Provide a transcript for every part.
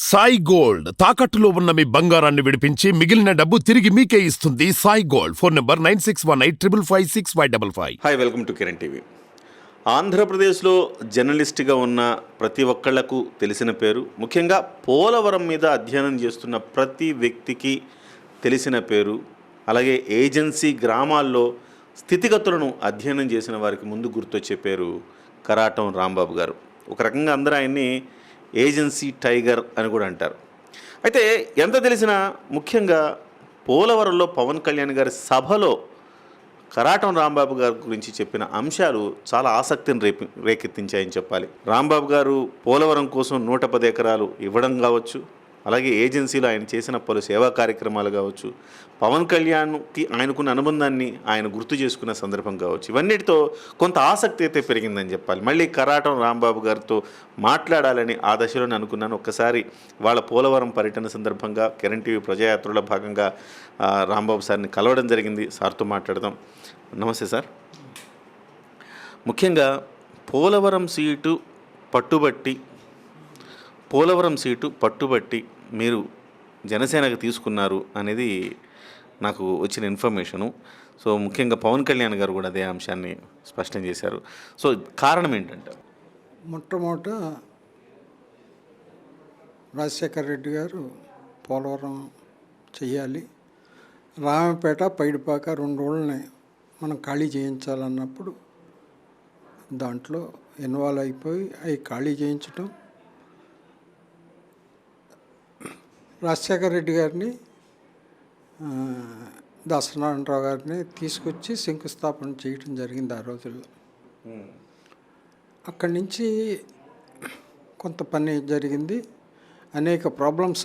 Sai gold తాకట్టులో ఉన్న మీ బంగారాన్ని విడిపించి మిగిలిన డబ్బు తిరిగి మీకే ఇస్తుంది Sai gold. Phone number 9618555555. Hi, welcome to Kiran TV. ఆంధ్రప్రదేశ్లో జర్నలిస్ట్గా ఉన్న ప్రతి ఒక్కళ్లకు తెలిసిన పేరు, ముఖ్యంగా పోలవరం మీద అధ్యయనం చేస్తున్న ప్రతి వ్యక్తికి తెలిసిన పేరు. అలాగే ఏజెన్సీ గ్రామాల్లో స్థితిగతులను అధ్యయనం చేసిన వారికి ముందు గుర్తొచ్చే పేరు కరాటం రాంబాబు గారు. ఒక రకంగా అందరూ ఆయన్ని ఏజెన్సీ టైగర్ అని కూడా అంటారు. అయితే ఎంత తెలిసినా ముఖ్యంగా పోలవరంలో పవన్ కళ్యాణ్ గారి సభలో కరాటం రాంబాబు గారి గురించి చెప్పిన అంశాలు చాలా ఆసక్తిని రేకెత్తించాయని చెప్పాలి. రాంబాబు గారు పోలవరం కోసం 110 ఎకరాలు ఇవ్వడం కావచ్చు, అలాగే ఏజెన్సీలో ఆయన చేసిన పలు సేవా కార్యక్రమాలు కావచ్చు, పవన్ కళ్యాణ్కి ఆయనకున్న అనుబంధాన్ని ఆయన గుర్తు చేసుకున్న సందర్భం కావచ్చు, ఇవన్నిటితో కొంత ఆసక్తి అయితే పెరిగిందని చెప్పాలి. మళ్ళీ కరాటం రాంబాబు గారితో మాట్లాడాలని ఆ దశలోనే అనుకున్నాను. ఒక్కసారి వాళ్ళ పోలవరం పర్యటన సందర్భంగా కిరణ్ టీవీ ప్రజాయాత్రలో భాగంగా రాంబాబు సార్ని కలవడం జరిగింది. సార్తో మాట్లాడదాం. నమస్తే సార్. ముఖ్యంగా పోలవరం సీటు పట్టుబట్టి మీరు జనసేనకు తీసుకున్నారు అనేది నాకు వచ్చిన ఇన్ఫర్మేషను. సో ముఖ్యంగా పవన్ కళ్యాణ్ గారు కూడా అదే అంశాన్ని స్పష్టం చేశారు. సో కారణం ఏంటంటే, మొట్టమొదట రాజశేఖర రెడ్డి గారు పోలవరం చెయ్యాలి, రామపేట పైడిపాక 2 ఊళ్ళని మనం ఖాళీ చేయించాలన్నప్పుడు దాంట్లో ఇన్వాల్వ్ అయిపోయి అవి ఖాళీ చేయించడం, రాజశేఖర రెడ్డి గారిని దాసనారాయణరావు గారిని తీసుకొచ్చి శంకుస్థాపన చేయడం జరిగింది ఆ రోజుల్లో. అక్కడి నుంచి కొంత పని జరిగింది. అనేక ప్రాబ్లమ్స్,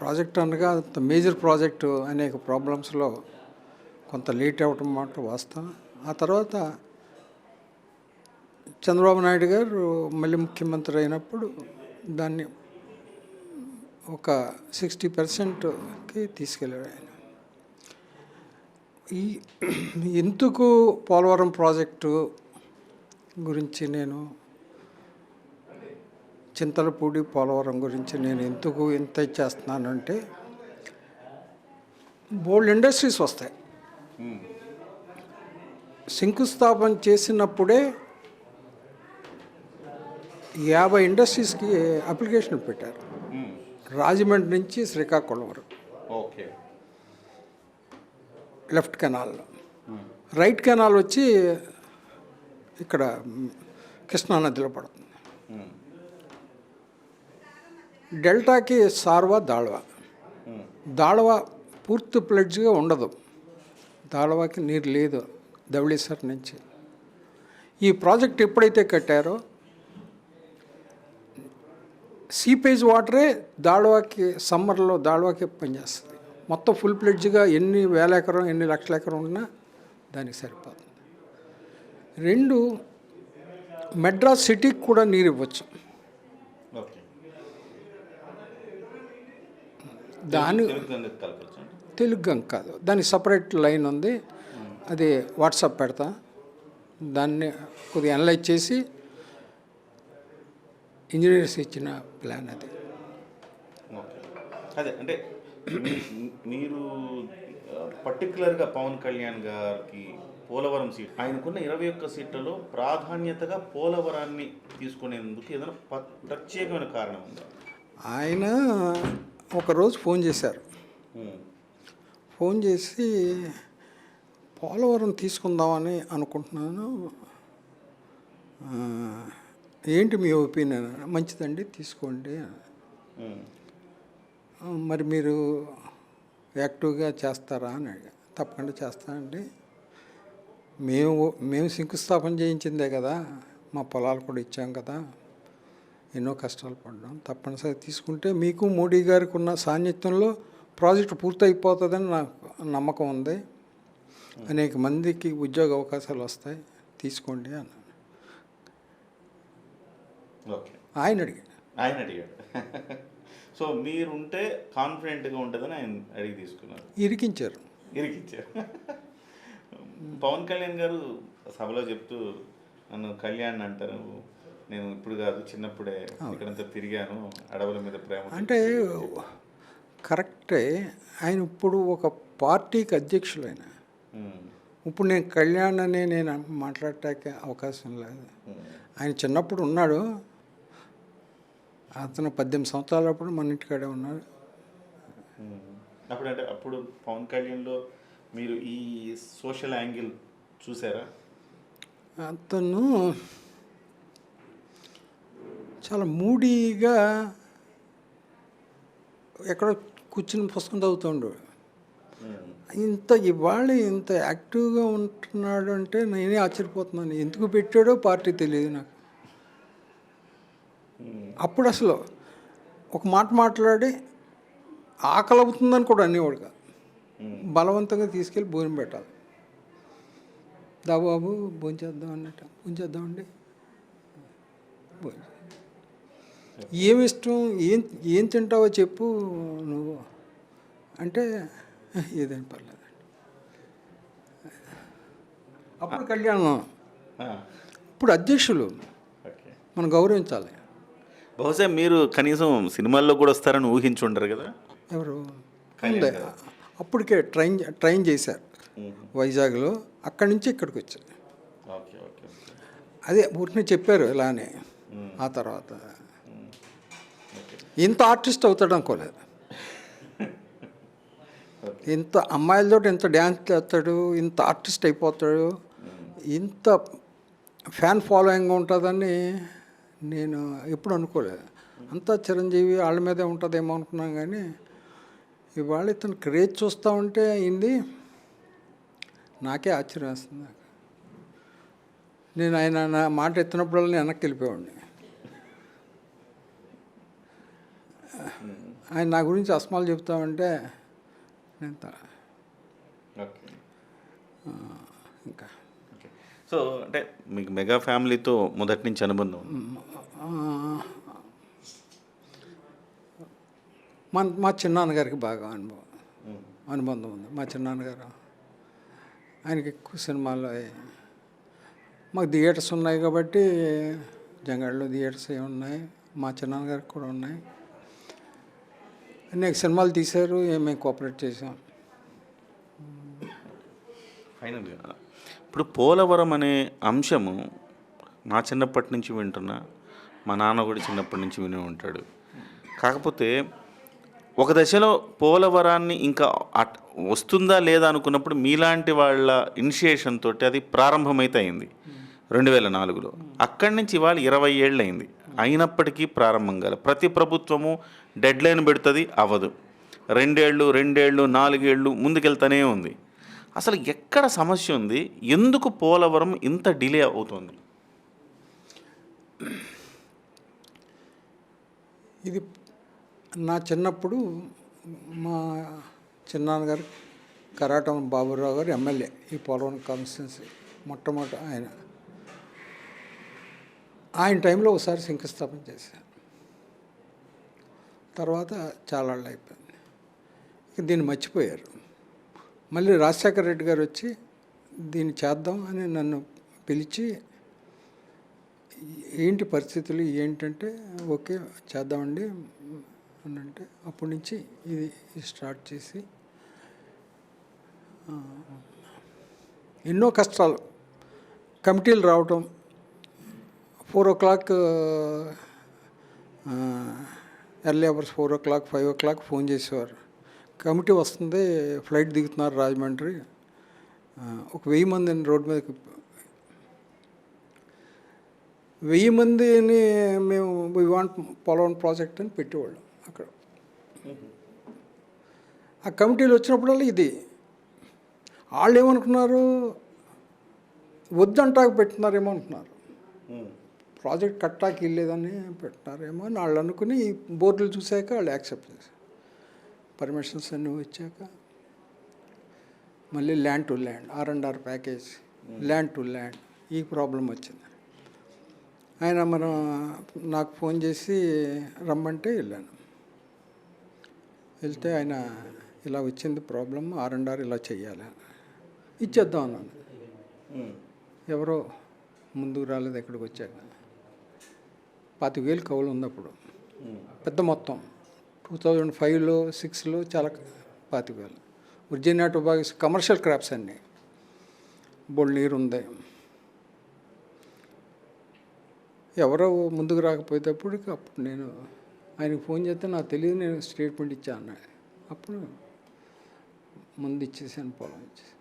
ప్రాజెక్ట్ అనగా మేజర్ ప్రాజెక్టు అనేక ప్రాబ్లమ్స్లో కొంత లేట్ అవ్వటం మాట వాస్తవం. ఆ తర్వాత చంద్రబాబు నాయుడు గారు మళ్ళీ ముఖ్యమంత్రి అయినప్పుడు దాన్ని ఒక 60%కి తీసుకెళ్ళాడు ఆయన. ఎందుకు పోలవరం ప్రాజెక్టు గురించి నేను చింతలపూడి పోలవరం గురించి నేను ఎందుకు ఇంత చేస్తున్నానంటే, బోల్డ్ ఇండస్ట్రీస్ వస్తాయి. శంకుస్థాపన చేసినప్పుడే 50 ఇండస్ట్రీస్కి అప్లికేషన్ పెట్టారు. రాజమండ్రి నుంచి శ్రీకాకుళం వరకు. ఓకే. లెఫ్ట్ కెనాల్లో, రైట్ కెనాల్ వచ్చి ఇక్కడ కృష్ణానదిలో పడుతుంది. డెల్టాకి సార్వా దాళవా పూర్తి ప్లెడ్జ్గా ఉండదు. దాళవాకి నీరు లేదు ధవళేశ్వర్ నుంచి. ఈ ప్రాజెక్ట్ ఎప్పుడైతే కట్టారో సీపేజ్ వాటరే దాళవాకి సమ్మర్లో దాళవాకి పనిచేస్తుంది. మొత్తం ఫుల్ ప్లెడ్జ్గా ఎన్ని వేల ఎకరం ఎన్ని లక్షల ఎకరం ఉన్నా దానికి సరిపోతుంది. 2, మెడ్రాస్ సిటీకి కూడా నీరు ఇవ్వచ్చు. దాని తెలుగు గంగ కాదు, దానికి సపరేట్ లైన్ ఉంది. అది వాట్సాప్ పెడతా, దాన్ని కొద్దిగా అనలైజ్ చేసి ఇంజనీర్స్ ఇచ్చిన ప్లాన్ అది. అదే అంటే మీరు పర్టికులర్గా పవన్ కళ్యాణ్ గారికి పోలవరం సీట్, ఆయనకున్న 21 సీట్లలో ప్రాధాన్యతగా పోలవరాన్ని తీసుకునేందుకు ఏదైనా ప్రత్యేకమైన కారణం ఉందా? ఆయన ఒకరోజు ఫోన్ చేశారు. ఫోన్ చేసి పోలవరం తీసుకుందామని అనుకుంటున్నాను, ఏంటి మీ ఒపీనియన్? మంచిదండి, తీసుకోండి. మరి మీరు యాక్టివ్గా చేస్తారా అని అడిగా. తప్పకుండా చేస్తానండి, మేము శంకుస్థాపన చేయించిందే కదా, మా పొలాలు కూడా ఇచ్చాం కదా, ఎన్నో కష్టాలు పడ్డాం, తప్పనిసరి తీసుకుంటే మీకు మోడీ గారికి ఉన్న సాన్నిధ్యంలో ప్రాజెక్టు పూర్తయిపోతుందని నాకు నమ్మకం ఉంది, అనేక మందికి ఉద్యోగ అవకాశాలు వస్తాయి, తీసుకోండి అన్నాను. ఆయన అడిగాడు. సో మీరుంటే కాన్ఫిడెంట్గా ఉంటుందని ఆయన అడిగి తీసుకున్నారు. ఇరికించారు. పవన్ కళ్యాణ్ గారు సభలో చెప్తూ, నన్ను కళ్యాణ్ అంటారు, నేను ఇప్పుడు కాదు చిన్నప్పుడే ఇక్కడంతా తిరిగాను, అడవుల మీద ప్రేమ. అంటే కరెక్టే. ఆయన ఇప్పుడు ఒక పార్టీకి అధ్యక్షులైన. ఇప్పుడు నేను కళ్యాణ్ అని నేను మాట్లాడటానికి అవకాశం లేదు. ఆయన చిన్నప్పుడు ఉన్నాడు, అతను 18 సంవత్సరాలప్పుడు మన ఇంటికాడే ఉన్నాడు. అప్పుడు అంటే అప్పుడు పవన్ కళ్యాణ్లో మీరు ఈ సోషల్ యాంగిల్ చూసారా? అతను చాలా మూడీగా ఎక్కడో కూర్చుని పుస్తకం చదువుతుండు. ఇవాళ ఇంత యాక్టివ్గా ఉంటున్నాడు అంటే నేనే ఆశ్చర్యపోతున్నాను. ఎందుకు పెట్టాడో పార్టీ తెలియదు నాకు. అప్పుడు అసలు ఒక మాట మాట్లాడి ఆకలి అవుతుందని కూడా అనేవాడు కాదు. బలవంతంగా తీసుకెళ్ళి భోజనం పెట్టాలి. దా బాబు భోంచేద్దాం అన్నట్టు, భోంచేద్దామండి, భోజనం ఏమి ఇష్టం, ఏం తింటావో చెప్పు నువ్వు అంటే ఏదేం పర్లేదండి. అప్పుడు కళ్యాణం, ఇప్పుడు అధ్యక్షులు మనం గౌరవించాలి. బహుశా మీరు కనీసం సినిమాల్లో కూడా వస్తారని ఊహించుండరు కదా? ఎవరు ఉంది, అప్పటికే ట్రైన్ చేశారు వైజాగ్లో, అక్కడి నుంచి ఇక్కడికి వచ్చారు. అదే ఊరిని చెప్పారు ఇలానే. ఆ తర్వాత ఇంత ఆర్టిస్ట్ అవుతాడు అనుకోలేదు. ఇంత అమ్మాయిలతో ఇంత డ్యాన్స్ చేస్తాడు, ఇంత ఆర్టిస్ట్ అయిపోతాడు, ఇంత ఫ్యాన్ ఫాలోయింగ్ ఉంటుందని నేను ఎప్పుడు అనుకోలేదు. అంతా చిరంజీవి వాళ్ళ మీదే ఉంటుందేమో అనుకున్నాం. కానీ ఇవాళ ఇతను క్రేజ్ చూస్తూ ఉంటే అయింది, నాకే ఆశ్చర్యం వేస్తుంది. నేను ఆయన నా మాట ఎత్తినప్పుడల్లా నేను వెనక్కి వెళ్ళిపోయాడిని. ఆయన నా గురించి అస్మాలు చెప్తామంటే నేను ఇంకా. సో అంటే మీకు మెగా ఫ్యామిలీతో మొదటి నుంచి అనుబంధం ఉంది? మా చిన్నాన్నగారికి బాగా అనుబంధం ఉంది. మా చిన్నాన్నగారు ఆయనకి ఎక్కువ సినిమాలు, మాకు థియేటర్స్ ఉన్నాయి కాబట్టి జంగాడలో థియేటర్స్ ఏమి ఉన్నాయి, మా చిన్నాన్నగారికి కూడా ఉన్నాయి. అనేక సినిమాలు తీశారు, మేము కోఆపరేట్ చేసాం. ఫైనల్గా ఇప్పుడు పోలవరం అనే అంశము నా చిన్నప్పటి నుంచి వింటున్నా, మా నాన్న కూడా చిన్నప్పటి నుంచి విని ఉంటాడు. కాకపోతే ఒక దశలో పోలవరాన్ని ఇంకా వస్తుందా లేదా అనుకున్నప్పుడు మీలాంటి వాళ్ళ ఇనిషియేషన్ తోటి అది ప్రారంభమైతే అయింది 2004లో. అక్కడి నుంచి ఇవాళ 20 ఏళ్ళు అయింది, అయినప్పటికీ ప్రారంభం కాలే. ప్రతి ప్రభుత్వము డెడ్ లైన్ పెడుతుంది, అవ్వదు. 2 ఏళ్ళు 4 ఏళ్ళు ముందుకెళ్తూనే ఉంది. అసలు ఎక్కడ సమస్య ఉంది? ఎందుకు పోలవరం ఇంత డిలే అవుతుంది? ఇది నా చిన్నప్పుడు మా చిన్నాన్నగారు కరాటం బాబురావు గారు ఎమ్మెల్యే ఈ పోలవరం కాన్స్టిట్యున్సీ మొట్టమొదటి. ఆయన టైంలో ఒకసారి శంకుస్థాపన చేశారు. తర్వాత చాలా ఏళ్ళు అయిపోయింది, ఇక దీన్ని మర్చిపోయారు. మళ్ళీ రాజశేఖర రెడ్డి గారు వచ్చి దీన్ని చేద్దాం అని నన్ను పిలిచి, ఏంటి పరిస్థితులు ఏంటంటే ఓకే చేద్దామండి అని అంటే, అప్పటి నుంచి ఇది స్టార్ట్ చేసి ఎన్నో కష్టాలు, కమిటీలు రావటం, 4 o'clock early hours 4 o'clock 5 o'clock phone చేసేవారు, కమిటీ వస్తుంది, ఫ్లైట్ దిగుతున్నారు రాజమండ్రి, ఒక 1000 మందిని రోడ్డు మీదకి, 1000 మందిని మేము వి వాంట్ పోలవరం ప్రాజెక్ట్ అని పెట్టేవాళ్ళం అక్కడ. ఆ కమిటీలు వచ్చినప్పుడల్లా ఇది వాళ్ళు ఏమనుకున్నారు, వద్దంటాక పెట్టినారేమో అనుకున్నారు, ప్రాజెక్ట్ కట్టాకి వెళ్ళేదని పెట్టినారేమో అని వాళ్ళు అనుకుని బోర్డులు చూశాక వాళ్ళు యాక్సెప్ట్ చేశారు. పర్మిషన్స్ అన్నీ వచ్చాక మళ్ళీ land to land, R&R package, land to land, ఈ ప్రాబ్లం వచ్చింది. ఆయన నాకు ఫోన్ చేసి రమ్మంటే వెళ్ళాను. వెళ్తే ఆయన ఇలా వచ్చింది ప్రాబ్లం, R&R ఇలా చెయ్యాలి, ఇచ్చేద్దాం అన్నాను. ఎవరో ముందుకు రాలేదు, ఎక్కడికి వచ్చాక 25,000 కవులు ఉంది అప్పుడు, పెద్ద మొత్తం. 2005లో 6లో చాలా 25,000. వర్జీనియా టొబాగోస్ కమర్షియల్ క్రాప్స్ అన్నీ, బోల్ నీరు ఉంది. ఎవరో ముందుకు రాకపోయేటప్పటికి అప్పుడు నేను ఆయనకు ఫోన్ చేస్తే నాకు తెలియదు, నేను స్టేట్మెంట్ ఇచ్చాను అన్నాడు. అప్పుడు ముందు ఇచ్చేసాను, పొలం ఇచ్చేసి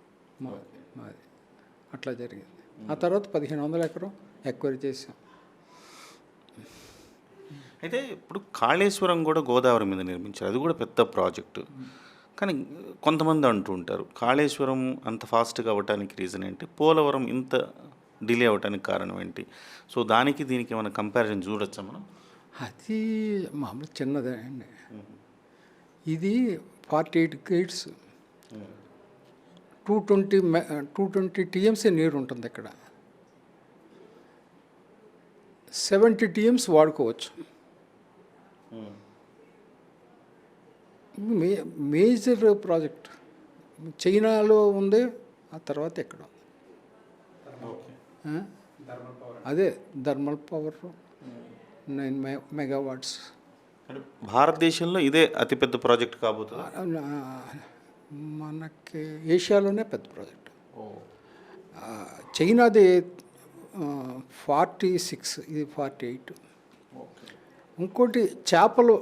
మాది అట్లా జరిగింది. ఆ తర్వాత 1,500 ఎకరం ఎక్వైరీ చేసాం. అయితే ఇప్పుడు కాళేశ్వరం కూడా గోదావరి మీద నిర్మించారు, అది కూడా పెద్ద ప్రాజెక్టు. కానీ కొంతమంది అంటూ ఉంటారు కాళేశ్వరం అంత ఫాస్ట్గా అవ్వటానికి రీజన్ ఏంటి, పోలవరం ఇంత డిలే అవ్వటానికి కారణం ఏంటి? సో దానికి దీనికి ఏమైనా కంపారిజన్ చూడొచ్చా మనం? అది మామూలు చిన్నదే అండి. ఇది 48 గేట్స్, 220 టీఎంసీ నీరు ఉంటుంది ఇక్కడ. 70 టీఎంస్ వాడుకోవచ్చు. మేజర్ ప్రాజెక్ట్ చైనాలో ఉంది, ఆ తర్వాత ఎక్కడ ఉంది. అదే థర్మల్ పవర్ 9 మెగావాట్స్. భారతదేశంలో ఇదే అతిపెద్ద ప్రాజెక్ట్ కాబోతుంది. మనకి ఏషియాలోనే పెద్ద ప్రాజెక్ట్. చైనాది 46, ఇది 48. ఇంకోటి చేపలు,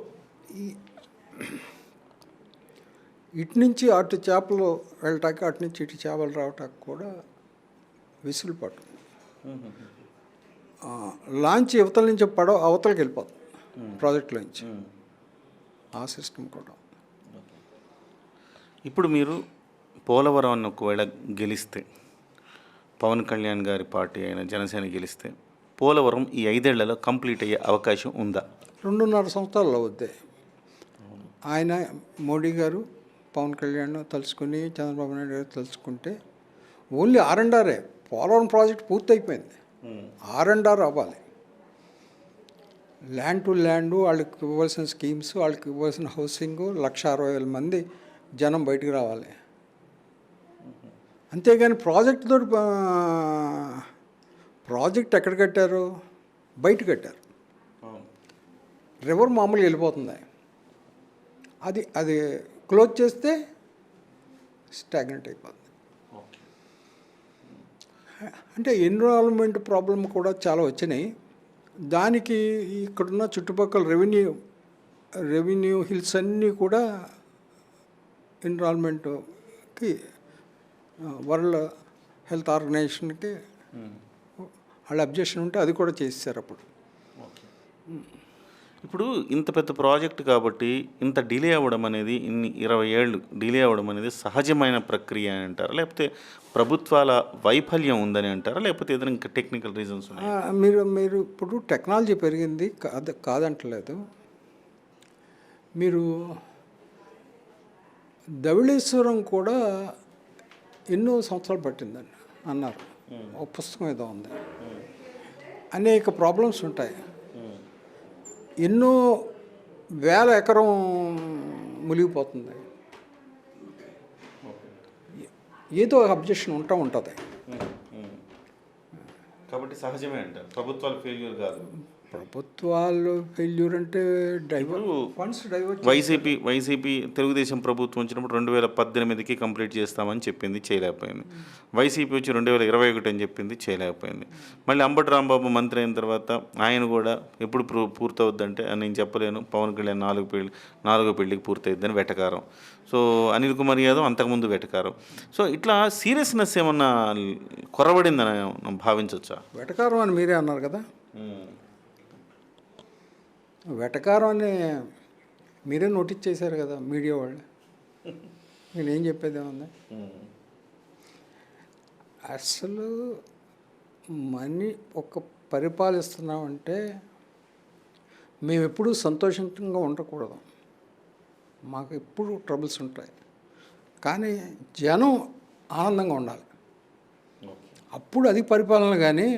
ఇటు నుంచి అటు చేపలు వెళ్ళటానికి, అటు నుంచి ఇటు చేపలు రావటానికి కూడా విసులుపాటు. లాంచ్ యువతల నుంచి అవతలకి వెళ్ళిపోతుంది ప్రాజెక్టుల నుంచి, ఆ సిస్టమ్ కూడా. ఇప్పుడు మీరు పోలవరం ఒకవేళ గెలిస్తే, పవన్ కళ్యాణ్ గారి పార్టీ అయిన జనసేన గెలిస్తే, పోలవరం ఈ 5 ఏళ్లలో కంప్లీట్ అయ్యే అవకాశం ఉందా? 2.5 సంవత్సరాల్లో అవుద్ది. ఆయన మోడీ గారు, పవన్ కళ్యాణ్ తలుచుకుని, చంద్రబాబు నాయుడు గారు తలుచుకుంటే ఓన్లీ R&Rఏ. పోలవరం ప్రాజెక్ట్ పూర్తయిపోయింది, R&R అవ్వాలి. ల్యాండ్ టు ల్యాండ్, వాళ్ళకి ఇవ్వాల్సిన స్కీమ్స్, వాళ్ళకి ఇవ్వాల్సిన హౌసింగ్, 1,60,000 మంది జనం బయటికి రావాలి. అంతేగాని ప్రాజెక్ట్ ఎక్కడ కట్టారు? బయట కట్టారు. రివర్ మామూలుగా వెళ్ళిపోతుంది, అది క్లోజ్ చేస్తే స్టాగ్నెంట్ అయిపోతుంది. అంటే ఎన్విరాన్మెంట్ ప్రాబ్లం కూడా చాలా వచ్చినాయి. దానికి ఇక్కడున్న చుట్టుపక్కల రెవెన్యూ హిల్స్ అన్నీ కూడా ఎన్విరాన్మెంట్కి, వరల్డ్ హెల్త్ ఆర్గనైజేషన్కి వాళ్ళ అబ్జెక్షన్ ఉంటే అది కూడా చేశారు అప్పుడు. ఇప్పుడు ఇంత పెద్ద ప్రాజెక్ట్ కాబట్టి ఇంత డిలే అవ్వడం అనేది, ఇన్ని 20 ఏళ్ళు డిలే అవ్వడం అనేది సహజమైన ప్రక్రియ అని అంటారా, లేకపోతే ప్రభుత్వాల వైఫల్యం ఉందని అంటారా, లేకపోతే ఏదైనా ఇంకా టెక్నికల్ రీజన్స్ ఉన్నాయా? మీరు ఇప్పుడు టెక్నాలజీ పెరిగింది, కాదంటలేదు. మీరు ధవళేశ్వరం కూడా ఎన్నో సంవత్సరాలు పట్టిందని అన్నారు, ఒక పుస్తకం ఏదో ఉంది. అనేక ప్రాబ్లమ్స్ ఉంటాయి, ఎన్నో వేల ఎకరం మునిగిపోతుంది, ఏదో అబ్జెక్షన్ ఉంటుంది. కాబట్టి సహజమే అంటారు, ప్రభుత్వాలు ఫెయిల్యూర్ కాదు. ప్రభుత్వాలు ఫెయిల్యూర్ అంటే ఫండ్స్ డైవర్ట్. వైసీపీ తెలుగుదేశం ప్రభుత్వం వచ్చినప్పుడు 2018కి కంప్లీట్ చేస్తామని చెప్పింది, చేయలేకపోయింది. వైసీపీ వచ్చి 2021 అని చెప్పింది, చేయలేకపోయింది. మళ్ళీ అంబటి రాంబాబు మంత్రి అయిన తర్వాత ఆయన కూడా ఎప్పుడు పూర్తవుద్దంటే నేను చెప్పలేను, పవన్ కళ్యాణ్ 4వ పెళ్లికి పూర్తయిద్దని వెటకారం. సో అనిల్ కుమార్ యాదవ్ అంతకుముందు వెటకారం. సో ఇట్లా సీరియస్నెస్ ఏమన్నా కొరబడిందని భావించవచ్చా? వెటకారం అని మీరే అన్నారు కదా, వెటకారం అని మీరే నోటీస్ చేశారు కదా మీడియా వాళ్ళు. నేనేం చెప్పేది ఏముంది? అసలు ఒక పరిపాలిస్తున్నామంటే మేము ఎప్పుడూ సంతోషంగా ఉండకూడదు, మాకు ఎప్పుడు ట్రబుల్స్ ఉంటాయి. కానీ జనం ఆనందంగా ఉండాలి, అప్పుడు అది పరిపాలన. కానీ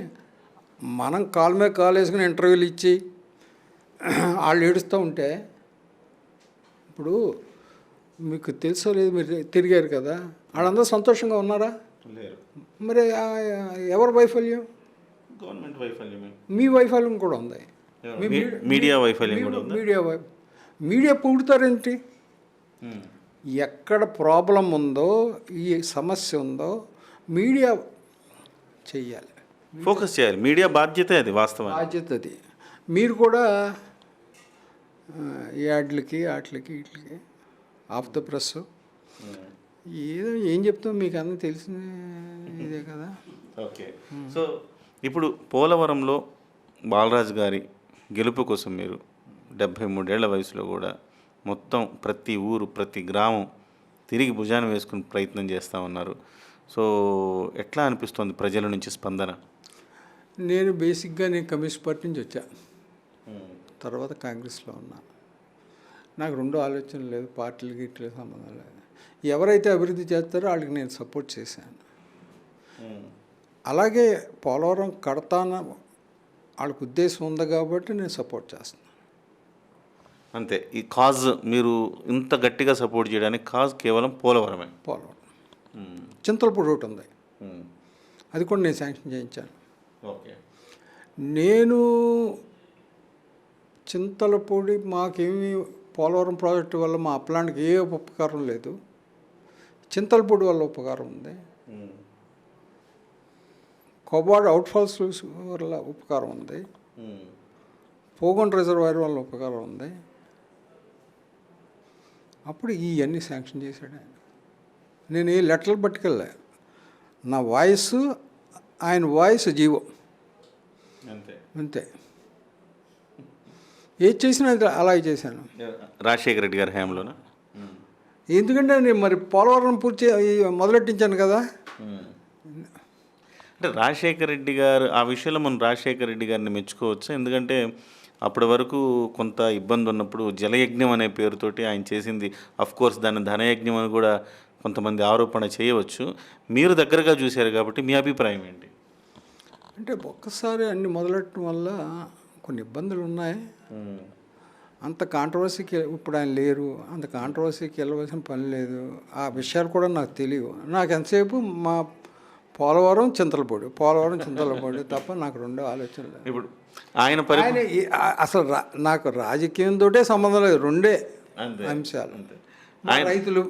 మనం కాలు మీద కాలు వేసుకుని ఇంటర్వ్యూలు ఇచ్చి వాళ్ళు ఏడుస్తూ ఉంటే, ఇప్పుడు మీకు తెలుసో లేదు, మీరు తిరిగారు కదా, వాళ్ళందరూ సంతోషంగా ఉన్నారా? మరి ఎవరి వైఫల్యం? గవర్నమెంట్ వైఫల్యమే. మీ వైఫల్యం కూడా ఉంది. మీడియా వైఫల్యం కూడా ఉందా? మీడియా పొగుడుతారేంటి? ఎక్కడ ప్రాబ్లం ఉందో, ఈ సమస్య ఉందో మీడియా చెయ్యాలి, ఫోకస్ చేయాలి. మీడియా బాధ్యతే అది, వాస్తవం. బాధ్యత అది. మీరు కూడా యాడ్లకి వాటికి వీటికి ఆఫ్ ద ప్రెస్ ఏదో ఏం చెప్తాం, మీకు అన్నీ తెలిసిన ఇదే కదా. ఓకే. సో ఇప్పుడు పోలవరంలో బాలరాజు గారి గెలుపు కోసం మీరు 73 ఏళ్ల వయసులో కూడా మొత్తం ప్రతి ఊరు ప్రతి గ్రామం తిరిగి భుజాన వేసుకుని ప్రయత్నం చేస్తూ ఉన్నారు. సో ఎట్లా అనిపిస్తుంది ప్రజల నుంచి స్పందన? నేను బేసిక్గా కమ్యూనిస్ట్ పార్టీ నుంచి వచ్చా, తర్వాత కాంగ్రెస్లో ఉన్నా. నాకు రెండో ఆలోచన లేదు, పార్టీలకి ఇట్లా సంబంధం లేదు. ఎవరైతే అభివృద్ధి చేస్తారో వాళ్ళకి నేను సపోర్ట్ చేశాను. అలాగే పోలవరం కడతాన వాళ్ళకి ఉద్దేశం ఉంది కాబట్టి నేను సపోర్ట్ చేస్తున్నాను. అంతే. ఈ కాజ్ మీరు ఇంత గట్టిగా సపోర్ట్ చేయడానికి కాజ్ కేవలం పోలవరమే. పోలవరం చింతలపూడి ఒకటి ఉంది, అది కూడా నేను శాంక్షన్ చేయించాను. ఓకే. నేను చింతలపూడి మాకేమీ పోలవరం ప్రాజెక్టు వల్ల మా ప్లాంట్కి ఏ ఉపకారం లేదు, చింతలపూడి వల్ల ఉపకారం ఉంది. కొబాడ్ అవుట్ఫాల్స్ వల్ల ఉపకారం ఉంది, పోగొండ రిజర్వాయర్ వల్ల ఉపకారం ఉంది. అప్పుడు ఇవన్నీ శాంక్షన్ చేశాడు ఆయన. నేను ఏ లెటర్లు పట్టుకెళ్ళా, నా వాయిస్ ఆయన వాయిస్ జీవో అంతే. ఏది చేసినా అలాగే చేశాను. రాజశేఖర రెడ్డి గారి హయాంలోనా? ఎందుకంటే నేను మరి పోలవరం మొదలెట్టించాను కదా. అంటే రాజశేఖర రెడ్డి గారు ఆ విషయంలో మనం రాజశేఖర రెడ్డి గారిని మెచ్చుకోవచ్చు. ఎందుకంటే అప్పటి వరకు కొంత ఇబ్బంది ఉన్నప్పుడు జలయజ్ఞం అనే పేరుతోటి ఆయన చేసింది, కోర్స్ దాన్ని ధనయజ్ఞం అని కూడా కొంతమంది ఆరోపణ చేయవచ్చు. మీరు దగ్గరగా చూశారు కాబట్టి మీ అభిప్రాయం ఏంటి? అంటే ఒక్కసారి అన్ని మొదలెట్టడం వల్ల కొన్ని ఇబ్బందులు ఉన్నాయి. అంత కాంట్రవర్సీకి ఇప్పుడు ఆయన లేరు, అంత కాంట్రవర్సీకి వెళ్ళవలసిన పని లేదు. ఆ విషయాలు కూడా నాకు తెలియవు. నాకు ఎంతసేపు మా పోలవరం చింతలపూడి తప్ప నాకు రెండో ఆలోచన లేదు. ఇప్పుడు ఆయన అసలు నాకు రాజకీయంతో సంబంధం లేదు, రెండే అంశాలు. మా రైతులు,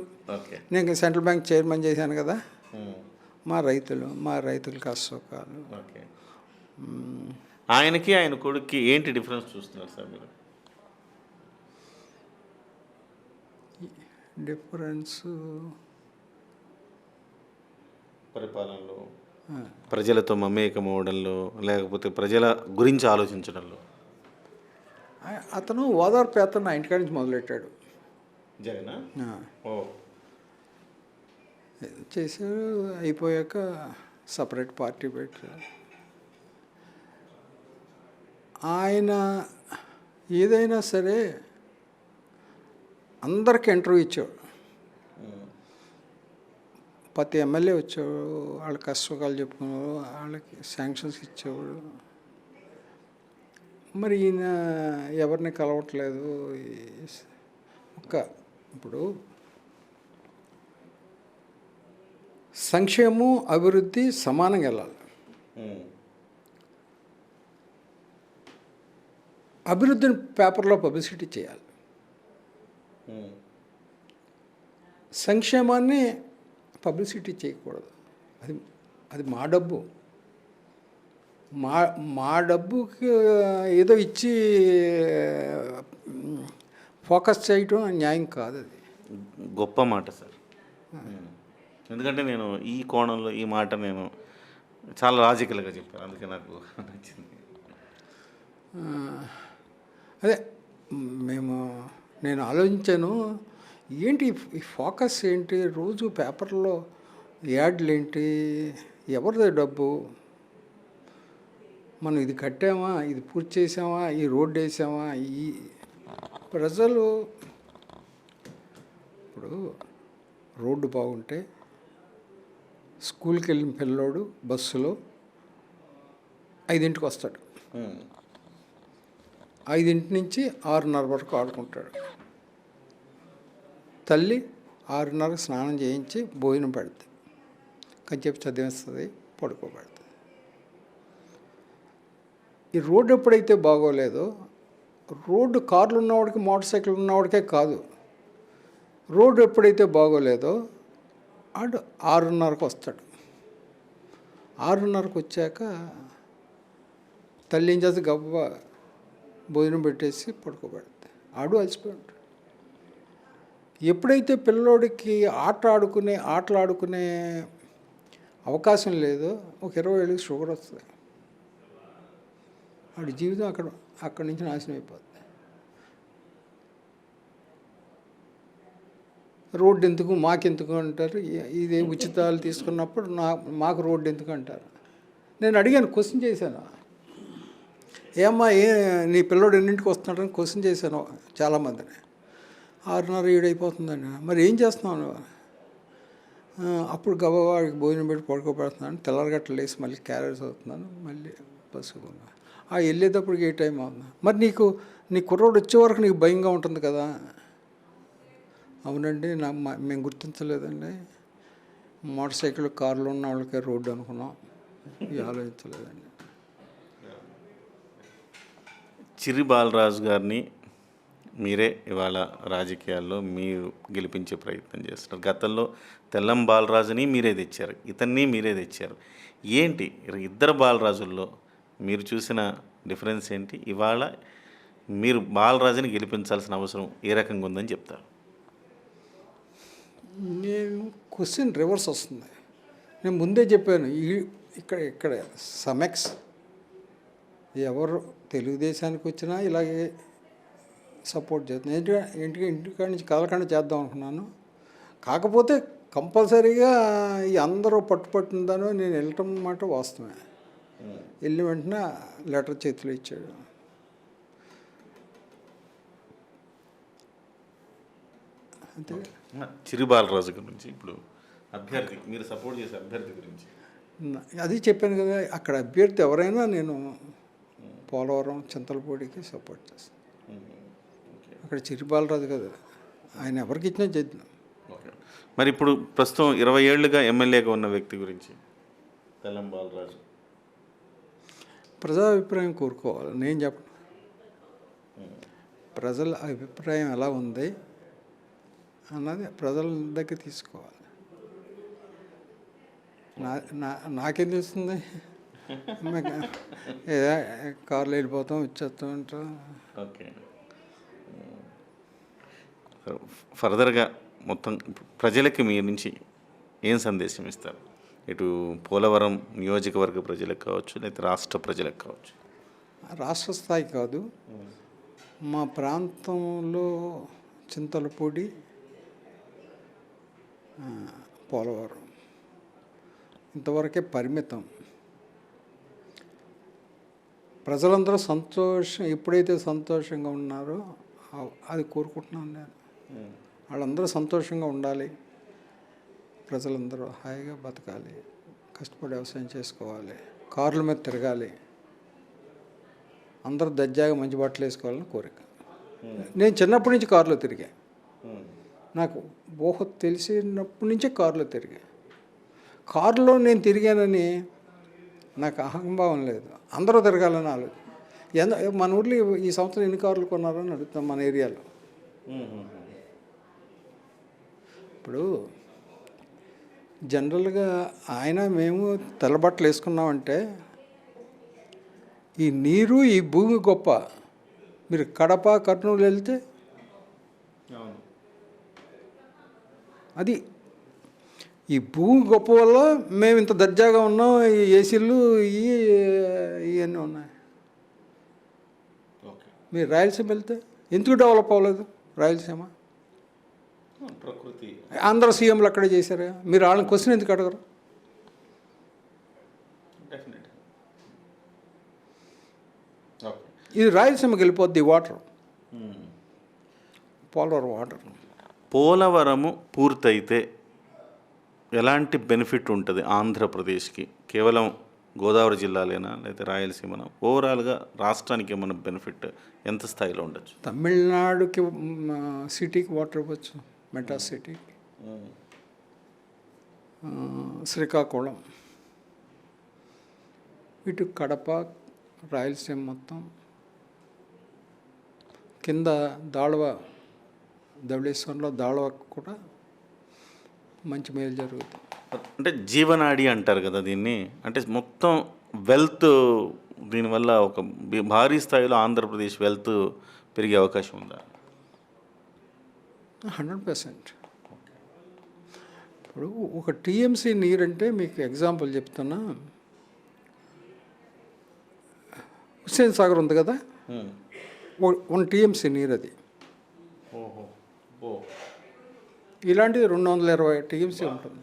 నేను సెంట్రల్ బ్యాంక్ చైర్మన్ చేశాను కదా, మా రైతుల కష్టసుఖాలు. ఆయనకి ఆయన కొడుక్కి ఏంటి డిఫరెన్స్ చూస్తున్నారు సార్ మీరు? డిఫరెన్స్ పరిపాలనలో, ప్రజలతో మమేకం అవడంలో, లేకపోతే ప్రజల గురించి ఆలోచించడంలో. అతను ఓదార్పు యాత్ర ఇంటికాడి నుంచి మొదలెట్టాడు. జగన్ చేశారు, అయిపోయాక సపరేట్ పార్టీ పెట్టారు. ఆయన ఏదైనా సరే అందరికి ఇంటర్వ్యూ ఇచ్చాడు, ప్రతి ఎమ్మెల్యే వచ్చాడు, వాళ్ళ కష్టసుఖాలు చెప్పుకున్నారు, వాళ్ళకి శాంక్షన్స్ ఇచ్చేవాడు. మరి ఈయన ఎవరిని కలవట్లేదు. ఇప్పుడు సంక్షేమం అభివృద్ధి సమానంగా వెళ్ళాలి. అభివృద్ధిని పేపర్లో పబ్లిసిటీ చేయాలి, సంక్షేమాన్ని పబ్లిసిటీ చేయకూడదు. అది మా డబ్బు, మా డబ్బుకి ఏదో ఇచ్చి ఫోకస్ చేయటం న్యాయం కాదు. అది గొప్ప మాట సార్. ఎందుకంటే నేను ఈ కోణంలో ఈ మాట నేను చాలా లాజికల్గా చెప్పాను, అందుకే నాకు నచ్చింది. అదే నేను ఆలోచించాను, ఏంటి ఈ ఫోకస్ ఏంటి, రోజు పేపర్లో యాడ్లు ఏంటి, ఎవరిదే డబ్బు, మనం ఇది కట్టామా, ఇది పూర్తి చేసామా, ఈ రోడ్డు వేసామా, ఈ ప్రజలు ఇప్పుడు రోడ్డు బాగుంటే స్కూల్కి వెళ్ళిన పిల్లోడు బస్సులో 5ంటికి వస్తాడు, 5 నుంచి 6:30 వరకు ఆడుకుంటాడు. తల్లి 6:30 స్నానం చేయించి భోజనం పెడుతుంది, కొంచెంసేపు చదివిస్తుంది, పడుకోబెడుతుంది. ఈ రోడ్డు ఎప్పుడైతే బాగోలేదో, రోడ్డు కార్లు ఉన్నవాడికి మోటార్ సైకిల్ ఉన్నవాడికే కాదు, రోడ్డు ఎప్పుడైతే బాగోలేదో ఆడు 6:30కు వస్తాడు. 6:30కు వచ్చాక తల్లి ఏం చేస్తే గబ్బా భోజనం పెట్టేసి పడుకోబెడతాయి. ఆడు అలసిపోయి ఉంటాడు. ఎప్పుడైతే పిల్లోడికి ఆటలు ఆడుకునే అవకాశం లేదో ఒక 20 ఏళ్ళకి షుగర్ వస్తుంది. వాడి జీవితం అక్కడి నుంచి నాశనం అయిపోతుంది. రోడ్డు ఎందుకు మాకెందుకు అంటారు. ఇది ఉచితాలు తీసుకున్నప్పుడు మాకు రోడ్డు ఎందుకు అంటారు. నేను అడిగాను, క్వశ్చన్ చేశాను, ఏమ్మా నీ పిల్లోడు ఎన్నింటికి వస్తున్నాడని క్వశ్చన్ చేశాను చాలామందిని. 6:30 7 అయిపోతుందని. మరి ఏం చేస్తున్నాను? అప్పుడు గబవాడికి భోజనం పెట్టి పడుకోబెడుతున్నాను, తెల్లరగట్ల లేసి మళ్ళీ క్యారేజ్ అవుతున్నాను, మళ్ళీ బస్సుకు వెళ్ళేటప్పటికి ఏ టైం అవుతుంది. మరి నీ కుర్రోడు వచ్చే వరకు నీకు భయంగా ఉంటుంది కదా. అవునండి, మేము గుర్తించలేదండి, మోటార్ సైకిల్ కార్లు ఉన్న వాళ్ళకే రోడ్డు అనుకున్నాం, ఆలోచించలేదండి. చిర్రి బాలరాజు గారిని మీరే ఇవాళ రాజకీయాల్లో మీరు గెలిపించే ప్రయత్నం చేస్తున్నారు. గతంలో తెల్లం బాలరాజుని మీరే తెచ్చారు, ఇతన్ని మీరే తెచ్చారు. ఏంటి ఇద్దరు బాలరాజుల్లో మీరు చూసిన డిఫరెన్స్ ఏంటి? ఇవాళ మీరు బాలరాజుని గెలిపించాల్సిన అవసరం ఏ రకంగా ఉందని చెప్తారు? నేను క్వశ్చన్ రివర్స్ వస్తుంది. నేను ముందే చెప్పాను, ఇక్కడ సమెక్స్ ఎవరు తెలుగుదేశానికి వచ్చినా ఇలాగే సపోర్ట్ చేస్తున్నాను. ఇంటికాడి నుంచి కదలకుండా చేద్దాం అనుకున్నాను. కాకపోతే కంపల్సరీగా ఈ అందరూ పట్టుపట్టిందనో నేను వెళ్ళటం మాట వాస్తవమే. వెళ్ళిన వెంటనే లెటర్ చేతిలో ఇచ్చాడు. అంతే. చిర్రి బాలరాజు గురించి ఇప్పుడు అభ్యర్థి, మీరు సపోర్ట్ చేసే అభ్యర్థి గురించి అది చెప్పాను కదా, అక్కడ అభ్యర్థి ఎవరైనా నేను పోలవరం చింతలపూడికి సపోర్ట్ చేస్తాను. అక్కడ చిర్రి బాలరాజు కదా, ఆయన ఎవరికి ఇచ్చినా చేద్దాం. ఓకే. మరి ఇప్పుడు ప్రస్తుతం 20 ఏళ్ళుగా ఎమ్మెల్యేగా ఉన్న వ్యక్తి గురించి తెల్లం బాలరాజు ప్రజా అభిప్రాయం కోరుకోవాలి. నేను చెప్పను, ప్రజల అభిప్రాయం ఎలా ఉంది అన్నది ప్రజల దగ్గర తీసుకోవాలి. నాకేం తెలుస్తుంది, కార్లో వెళ్ళిపోతాం వచ్చేస్తాం ఉంటాం. ఓకే. ఫర్దర్గా మొత్తం ప్రజలకి మీ నుంచి ఏం సందేశం ఇస్తారు? ఇటు పోలవరం నియోజకవర్గ ప్రజలకు కావచ్చు, లేదా రాష్ట్ర ప్రజలకు కావచ్చు. రాష్ట్ర స్థాయి కాదు, మా ప్రాంతంలో చింతలపూడి, పోలవరం ఇంతవరకే పరిమితం. ప్రజలందరూ ఎప్పుడైతే సంతోషంగా ఉన్నారో అది కోరుకుంటున్నాను నేను. వాళ్ళందరూ సంతోషంగా ఉండాలి, ప్రజలందరూ హాయిగా బతకాలి, కష్టపడి వ్యవసాయం చేసుకోవాలి, కార్ల మీద తిరగాలి, అందరూ దర్జాగా మంచి బట్టలు వేసుకోవాలని కోరిక. నేను చిన్నప్పటి నుంచి కారులో తిరిగా, నాకు ఊహ తెలిసినప్పటి నుంచే కారులో తిరిగా. కారులో నేను తిరిగానని నాకు అహంభావం లేదు, అందరూ తిరగాలని ఆలోచన. మన ఊర్లో ఈ సంవత్సరం ఎన్ని కార్లు కొన్నారని అడుగుతాం మన ఏరియాలో. ఇప్పుడు జనరల్గా మేము తెల్లబట్టలు వేసుకున్నామంటే ఈ నీరు ఈ భూమి గొప్ప. మీరు కడప కర్నూలు వెళ్తే అది ఈ భూమి గొప్ప వల్ల మేము ఇంత దర్జాగా ఉన్నాం. ఈ ఏసీలు ఇవన్నీ ఉన్నాయి. మీరు రాయలసీమ వెళ్తే ఎందుకు డెవలప్ అవ్వలేదు రాయలసీమ? ప్రకృతి అందరూ సీఎంలు అక్కడే చేశారు. మీరు వాళ్ళని క్వశ్చన్ ఎందుకు అడగరు? ఇది రాయలసీమకి వెళ్ళిపోద్ది వాటర్, పోలవరం వాటర్. పోలవరము పూర్తయితే ఎలాంటి బెనిఫిట్ ఉంటుంది ఆంధ్రప్రదేశ్కి? కేవలం గోదావరి జిల్లాలేనా, లేదా రాయలసీమనా? ఓవరాల్గా రాష్ట్రానికి ఏమైనా బెనిఫిట్ ఎంత స్థాయిలో ఉండొచ్చు? తమిళనాడుకి సిటీకి వాటర్ ఇవ్వచ్చు, మెడ్రాస్ సిటీకి, శ్రీకాకుళం, ఇటు కడప రాయలసీమ మొత్తం కింద దాళవ ధవళేశ్వరంలో దాళవకు కూడా మంచి మేలు జరుగుతుంది. అంటే జీవనాడి అంటారు కదా దీన్ని, అంటే మొత్తం వెల్త్ దీనివల్ల ఒక భారీ స్థాయిలో ఆంధ్రప్రదేశ్ వెల్త్ పెరిగే అవకాశం ఉందా? 100%. ఇప్పుడు ఒక టీఎంసీ నీరు అంటే మీకు ఎగ్జాంపుల్ చెప్తున్నా, హుస్సేన్ సాగర్ ఉంది కదా, 1 టీఎంసీ నీరు అది. ఓహో, ఇలాంటిది 220 టీఎంసీ ఉంటుంది.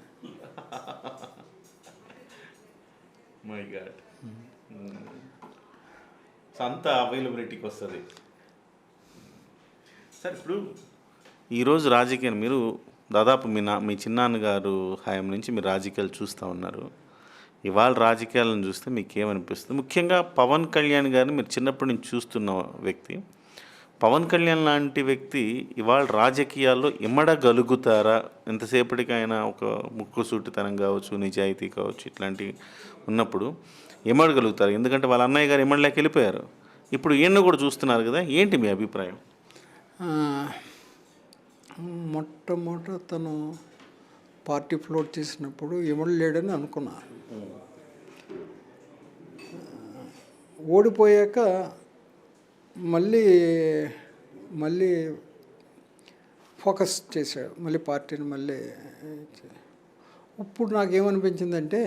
My God. అంత అవైలబిలిటీకి వస్తుంది. సార్ ఇప్పుడు ఈరోజు రాజకీయం మీరు దాదాపు మీ చిన్నాన్నగారు హయాం నుంచి మీరు రాజకీయాలు చూస్తూ ఉన్నారు. ఇవాళ రాజకీయాలను చూస్తే మీకు ఏమనిపిస్తుంది? ముఖ్యంగా పవన్ కళ్యాణ్ గారిని మీరు చిన్నప్పటి నుంచి చూస్తున్న వ్యక్తి. పవన్ కళ్యాణ్ లాంటి వ్యక్తి ఇవాళ రాజకీయాల్లో ఇమ్మడగలుగుతారా? ఎంతసేపటికైనా ఒక ముక్కుసూటితనం కావచ్చు, నిజాయితీ కావచ్చు, ఇట్లాంటివి ఉన్నప్పుడు ఇమ్మడగలుగుతారు. ఎందుకంటే వాళ్ళ అన్నయ్య గారు ఇమ్మడలేక వెళ్ళిపోయారు. ఇప్పుడు ఈయన కూడా చూస్తున్నారు కదా, ఏంటి మీ అభిప్రాయం? మొట్టమొదట తను పార్టీ ఫ్లోట్ చేసినప్పుడు ఇమడు లేడని అనుకున్నా. ఓడిపోయాక మళ్ళీ ఫోకస్ చేశాడు, మళ్ళీ పార్టీని మళ్ళీ. ఇప్పుడు నాకేమనిపించిందంటే,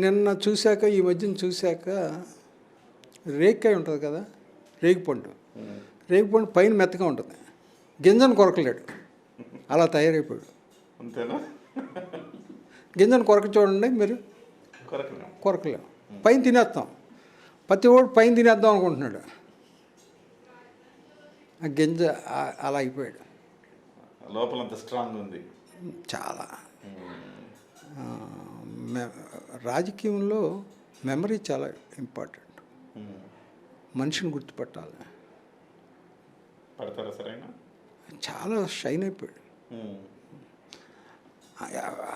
నిన్న చూశాక, ఈ మధ్యన చూశాక, రేగికాయ ఉంటుంది కదా, రేగిపండు పైన మెత్తగా ఉంటుంది, గింజను కొరకలేడు, అలా తయారైపోయాడు. అంతేనా? గింజను కొరక చూడండి మీరు, కొరకలేము, పైన తినేస్తాం. ప్రతి ఓడు పైన తినేద్దాం అనుకుంటున్నాడు, ఆ గింజ అలా అయిపోయాడు. లోపల అంత స్ట్రాంగ్ ఉంది చాలా. రాజకీయంలో మెమరీ చాలా ఇంపార్టెంట్. మనిషిని గుర్తుపట్టాలి. పడతారా సరైన? చాలా షైన్ అయిపోయాడు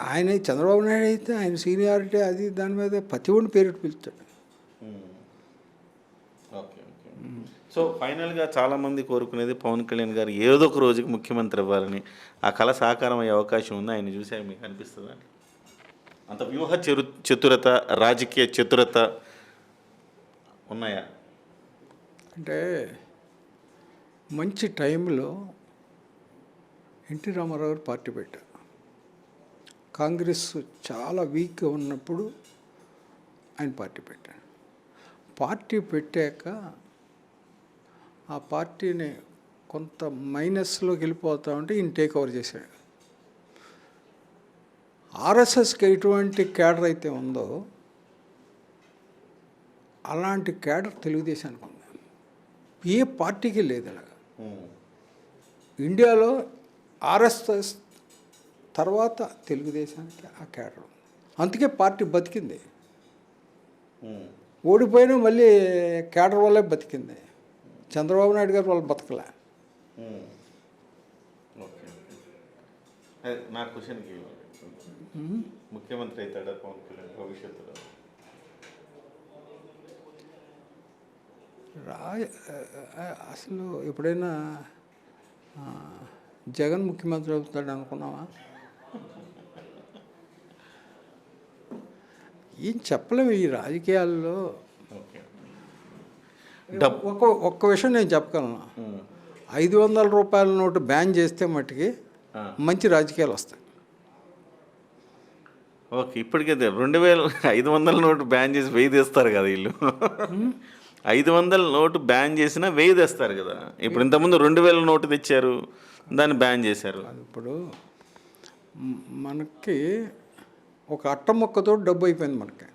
ఆయన. చంద్రబాబు నాయుడు అయితే ఆయన సీనియారిటీ అది దాని మీద ప్రతి ఒడిని పేరు పిలుస్తాడు. Okay okay. సో ఫైనల్గా చాలామంది కోరుకునేది పవన్ కళ్యాణ్ గారు ఏదో ఒక రోజుకి ముఖ్యమంత్రి అవ్వాలని. ఆ కళ సాకారం అయ్యే అవకాశం ఉంది. ఆయన చూసి మీకు అనిపిస్తుందా? అంత వ్యూహ చతురత, రాజకీయ చతురత ఉన్నాయా? అంటే మంచి టైంలో ఎన్టీ రామారావు గారు పార్టీ పెట్టారు. కాంగ్రెస్ చాలా వీక్గా ఉన్నప్పుడు ఆయన పార్టీ పెట్టారు. పార్టీ పెట్టాక ఆ పార్టీని కొంత మైనస్లోకి వెళ్ళిపోతా ఉంటే ఈయన టేక్ ఓవర్ చేశాడు. ఆర్ఎస్ఎస్కి ఎటువంటి క్యాడర్ అయితే ఉందో అలాంటి క్యాడర్ తెలుగుదేశానికి ఉంది. ఏ పార్టీకి లేదు అలాగా. ఇండియాలో ఆర్ఎస్ఎస్ తర్వాత తెలుగుదేశానికి ఆ క్యాడర్ ఉంది. అందుకే పార్టీ బతికింది. ఓడిపోయినా మళ్ళీ క్యాడర్ వల్లే బతికింది. చంద్రబాబు నాయుడు గారు వాళ్ళు బతకలే. నా క్వశ్చన్కి ముఖ్యమంత్రి అవుతాడా పవన్ కళ్యాణ్ భవిష్యత్తులో? అసలు ఎప్పుడైనా జగన్ ముఖ్యమంత్రి అవుతాడు అనుకున్నావా? ఏం చెప్పలేము ఈ రాజకీయాల్లో. ఒక్క విషయం నేను చెప్పగలను, 500 రూపాయల నోటు బ్యాన్ చేస్తే మట్టుకి మంచి రాజకీయాలు వస్తాయి. ఓకే, ఇప్పటికే 2500 నోటు బ్యాన్ చేసి 1000 తెస్తారు కదా వీళ్ళు. 500 నోటు బ్యాన్ చేసినా 1000 తెస్తారు కదా. ఇప్పుడు ఇంతకుముందు 2000 నోటు తెచ్చారు, దాన్ని బ్యాన్ చేశారు. ఇప్పుడు మనకి ఒక అట్ట మొక్కతో డబ్బు అయిపోయింది మనకి.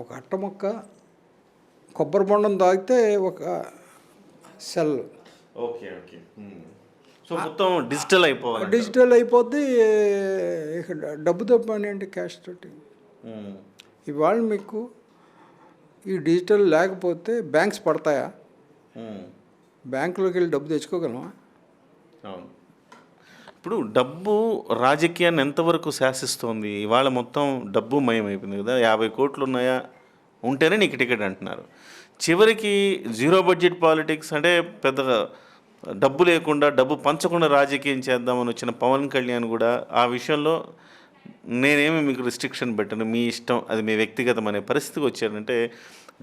ఒక అట్ట మొక్క, కొబ్బరి బొండం తాగితే ఒక సెల్. Okay okay. సో మొత్తం డిజిటల్ అయిపోవాలి. డిజిటల్ అయిపోద్ది. ఇక డబ్బుతో పని అంటే క్యాష్ తోటి. ఇవాళ మీకు ఈ డిజిటల్ లేకపోతే బ్యాంక్స్ పడతాయా? బ్యాంకులోకి వెళ్ళి డబ్బు తెచ్చుకోగలమా? అవును. ఇప్పుడు డబ్బు రాజకీయాన్ని ఎంతవరకు శాసిస్తోంది? ఇవాళ మొత్తం డబ్బు మయమైపోయింది కదా. 50 కోట్లు ఉన్నాయా, ఉంటేనే నీకు టికెట్ అంటున్నారు. చివరికి జీరో బడ్జెట్ పాలిటిక్స్ అంటే పెద్దగా డబ్బు లేకుండా, డబ్బు పంచకుండా రాజకీయం చేద్దామని వచ్చిన పవన్ కళ్యాణ్ కూడా ఆ విషయంలో నేనేమి మీకు రిస్ట్రిక్షన్ పెట్టను, మీ ఇష్టం, అది మీ వ్యక్తిగతం అనే పరిస్థితికి వచ్చాడంటే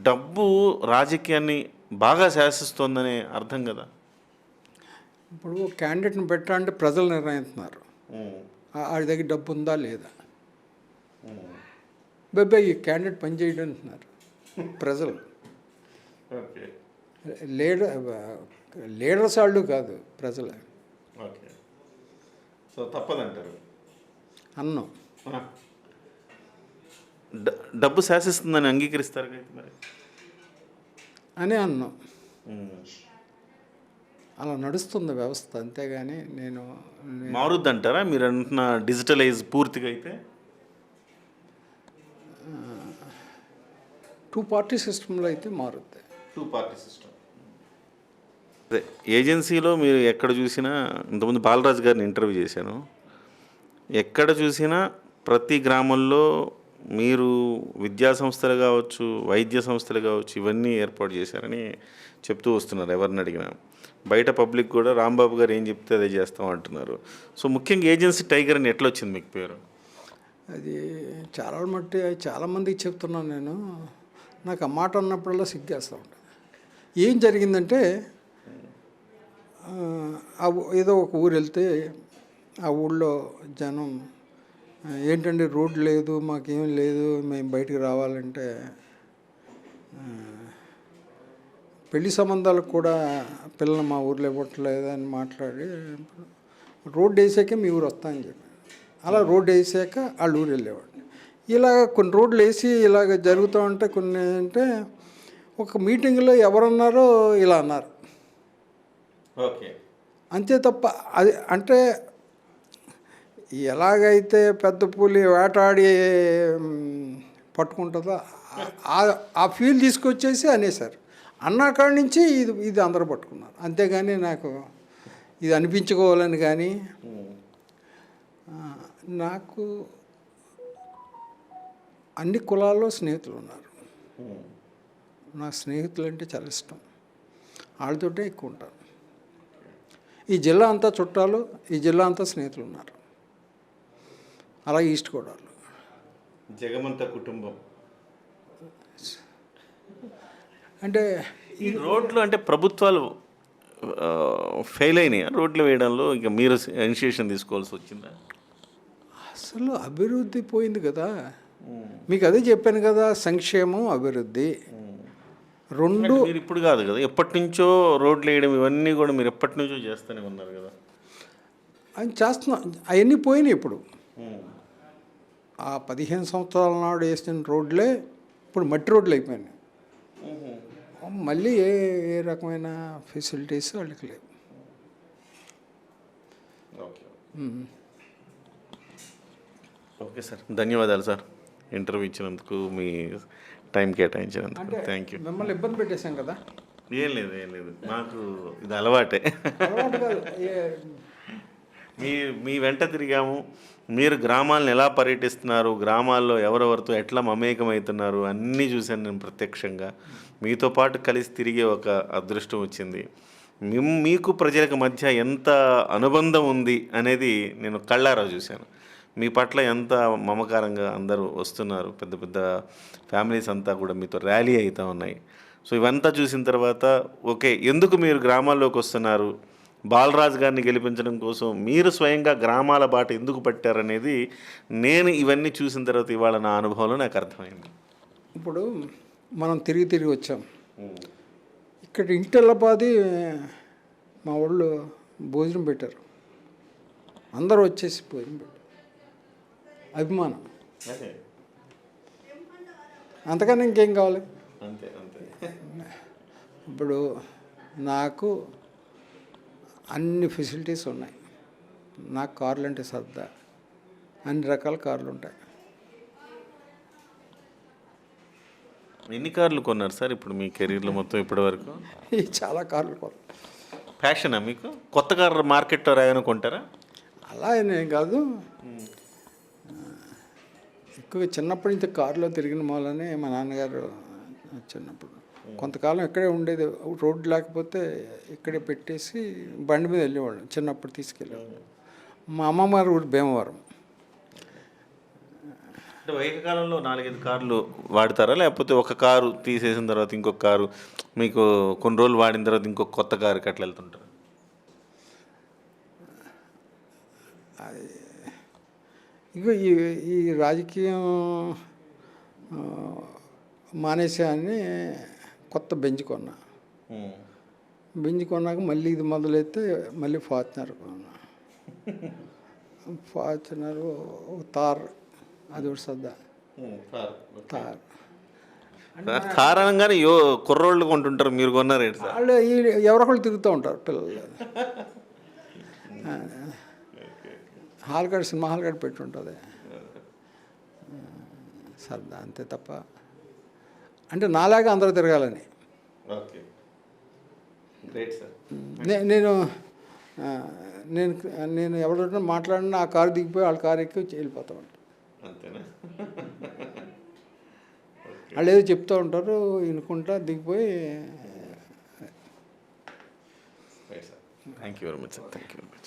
డబ్బు రాజకీయాన్ని బాగా శాసిస్తోందనే అర్థం కదా. ఇప్పుడు క్యాండిడేట్ని పెట్టాలంటే ప్రజలు నిర్ణయిస్తున్నారు, ఆడి దగ్గర డబ్బు ఉందా లేదా. బాబాయ్ ఈ క్యాండిడేట్ పని చేయడం అంటున్నారు ప్రజలు. ఓకే లీడర్స్ వాళ్ళు కాదు, ప్రజలే. ఓకే, సో తప్పదంటారు. అన్నం డబ్బు శాసిస్తుందని అంగీకరిస్తారు కదా మరి. అనే అన్నం అలా నడుస్తుంది వ్యవస్థ, అంతేగాని నేను మారుద్దంటారా మీరు అంటున్న డిజిటలైజ్ పూర్తిగా అయితే? 2 పార్టీ సిస్టంలో అయితే మారుద్ది. 2 పార్టీ సిస్టమ్. అదే ఏజెన్సీలో మీరు ఎక్కడ చూసినా, ఇంతకుముందు బాలరాజు గారిని ఇంటర్వ్యూ చేశాను, ఎక్కడ చూసినా ప్రతి గ్రామంలో మీరు విద్యా సంస్థలు కావచ్చు, వైద్య సంస్థలు కావచ్చు, ఇవన్నీ ఏర్పాటు చేశారని చెప్తూ వస్తున్నారు ఎవరిని అడిగినా. బయట పబ్లిక్ కూడా రాంబాబు గారు ఏం చెప్తే అదే చేస్తాం అంటున్నారు. సో ముఖ్యంగా ఏజెన్సీ టైగర్ అని ఎట్లా వచ్చింది మీకు పేరు? అది చాలామందికి చెప్తున్నాను నేను. నాకు ఆ మాట అన్నప్పుడల్లా సిగ్గేస్తూ ఉంటుంది. ఏం జరిగిందంటే ఏదో ఒక ఊరు వెళ్తే ఆ ఊళ్ళో జనం ఏంటంటే రోడ్ లేదు, మాకేం లేదు, మేము బయటికి రావాలంటే పెళ్లి సంబంధాలకు కూడా పిల్లలు మా ఊర్లో ఇవ్వట్లేదు అని మాట్లాడి రోడ్డు వేసాకే మీ ఊరు వస్తా అని చెప్పి అలా రోడ్డు వేసాక వాళ్ళు ఊరు వెళ్ళేవాడిని. ఇలాగ కొన్ని రోడ్లు వేసి ఇలాగ జరుగుతూ ఉంటే కొన్ని అంటే ఒక మీటింగ్లో ఎవరన్నారో ఇలా అన్నారు. ఓకే, అంతే తప్ప అది అంటే ఎలాగైతే పెద్ద పులి వేటాడి పట్టుకుంటుందో ఆ ఫీల్ తీసుకొచ్చేసి అనేసారు. అన్న కాడి నుంచి ఇది అందరూ పట్టుకున్నారు. అంతేగాని నాకు ఇది అనిపించుకోవాలని కానీ, నాకు అన్ని కులాల్లో స్నేహితులు ఉన్నారు. నా స్నేహితులు అంటే చాలా ఇష్టం, వాళ్ళతోటే ఎక్కువ ఉంటాను. ఈ జిల్లా అంతా చుట్టాలు, ఈ జిల్లా అంతా స్నేహితులు ఉన్నారు. అలాగే ఈస్ట్ గోదావరిలో జగమంత కుటుంబం. అంటే ఈ రోడ్లు అంటే ప్రభుత్వాలు ఫెయిల్ అయినాయి రోడ్లు వేయడంలో, ఇక మీరు ఇనిషియేషన్ తీసుకోవాల్సి వచ్చిందా? అసలు అభివృద్ధి పోయింది కదా. మీకు అదే చెప్పాను కదా, సంక్షేమం అభివృద్ధి రెండు. మీరు ఇప్పుడు కాదు కదా, ఎప్పటి నుంచో రోడ్లు వేయడం ఇవన్నీ కూడా మీరు ఎప్పటి నుంచో చేస్తూనే ఉన్నారు కదా. అని చేస్తున్నాం, అవన్నీ పోయినాయి. ఇప్పుడు ఆ 15 సంవత్సరాల నాడు వేసిన రోడ్లే ఇప్పుడు మట్టి రోడ్లు అయిపోయినాయి. మళ్ళీ ఏ రకమైన ఫెసిలిటీస్ వాళ్ళకి లేవు. ఓకే సార్, ధన్యవాదాలు సార్ ఇంటర్వ్యూ ఇచ్చినందుకు, మీ టైం కేటాయించినందుకు. Thank you. మిమ్మల్ని ఇబ్బంది పెట్టేశాం కదా. ఏం లేదు, నాకు ఇది అలవాటే. మీ వెంట తిరిగాము, మీరు గ్రామాలను ఎలా పర్యటిస్తున్నారు, గ్రామాల్లో ఎవరెవరితో ఎట్లా మమేకమవుతున్నారు అన్నీ చూశాను నేను ప్రత్యక్షంగా. మీతో పాటు కలిసి తిరిగే ఒక అదృష్టం వచ్చింది. మీకు ప్రజలకు మధ్య ఎంత అనుబంధం ఉంది అనేది నేను కళ్ళారా చూశాను. మీ పట్ల ఎంత మమకారంగా అందరూ వస్తున్నారు, పెద్ద పెద్ద ఫ్యామిలీస్ అంతా కూడా మీతో ర్యాలీ అవుతూ ఉన్నాయి. సో ఇవంతా చూసిన తర్వాత ఓకే, ఎందుకు మీరు గ్రామాల్లోకి వస్తున్నారు, బాలరాజు గారిని గెలిపించడం కోసం మీరు స్వయంగా గ్రామాల బాట ఎందుకు పట్టారనేది నేను ఇవన్నీ చూసిన తర్వాత ఇవాళ నా అనుభవంలో నాకు అర్థమైంది. ఇప్పుడు మనం తిరిగి వచ్చాం. ఇక్కడ ఇంటిల్లపాది మా వాళ్ళు భోజనం పెట్టారు, అందరూ వచ్చేసి భోజనం పెట్టారు. అభిమానం, అంతకన్నా ఇంకేం కావాలి. అంతే అంతే. ఇప్పుడు నాకు అన్ని ఫెసిలిటీస్ ఉన్నాయి. నాకు కార్లు అంటే సరదా, అన్ని రకాల కార్లు ఉంటాయి. ఎన్ని కార్లు కొన్నారు సార్ ఇప్పుడు మీ కెరీర్లో మొత్తం ఇప్పటి వరకు? చాలా కార్లు కొన్నాను. ఫ్యాషనా మీకు? కొత్త కారు మార్కెట్లో రాయని కొంటారా? అలా నేను కాదు, ఎక్కువగా చిన్నప్పటి నుంచి కారులో తిరిగిన మూలనే మా నాన్నగారు చిన్నప్పుడు కొంతకాలం ఇక్కడే ఉండేది. రోడ్డు లేకపోతే ఇక్కడే పెట్టేసి బండి మీద వెళ్ళేవాళ్ళం, చిన్నప్పుడు తీసుకెళ్ళేవాళ్ళం. మా అమ్మమ్మ గారు ఊరు భీమవరం. అంటే ఏకకాలంలో 4-5 కార్లు వాడతారా, లేకపోతే ఒక కారు తీసేసిన తర్వాత ఇంకొక కారు, మీకు కొన్ని రోజులు వాడిన తర్వాత ఇంకొక కొత్త కారుకి అట్లా వెళ్తుంటారు? ఇగో ఈ రాజకీయం మానేసాన్ని కొత్త బెంచ్ కొన్నా. బెంచ్ కొన్నాక మళ్ళీ ఇది మొదలైతే మళ్ళీ ఫార్చునర్ కొన్నా. ఫార్చునర్ తార్, అది ఒకటి సర్దా తార్. కారణంగానే కుర్రోళ్ళు కొంటుంటారు, మీరు కొన్నారేంటి సార్? వాళ్ళు ఎవరొకళ్ళు తిరుగుతూ ఉంటారు పిల్లలు. హాల్గాడ్, సినిమా హాల్గాడ్ పెట్టి ఉంటుంది సరదా, అంతే తప్ప. అంటే నాలాగా అందరూ తిరగాలని. Okay, great sir. నేను నేను నేను ఎవరితో మాట్లాడినా ఆ కారు దిగిపోయి వాళ్ళ కారు ఎక్కి వెళ్ళిపోతూ ఉంటాను. అంతేనా? వాళ్ళు ఏదో చెప్తూ ఉంటారు, వినుకుంటా దిగిపోయి. Right sir, thank you very much sir, thank you very much.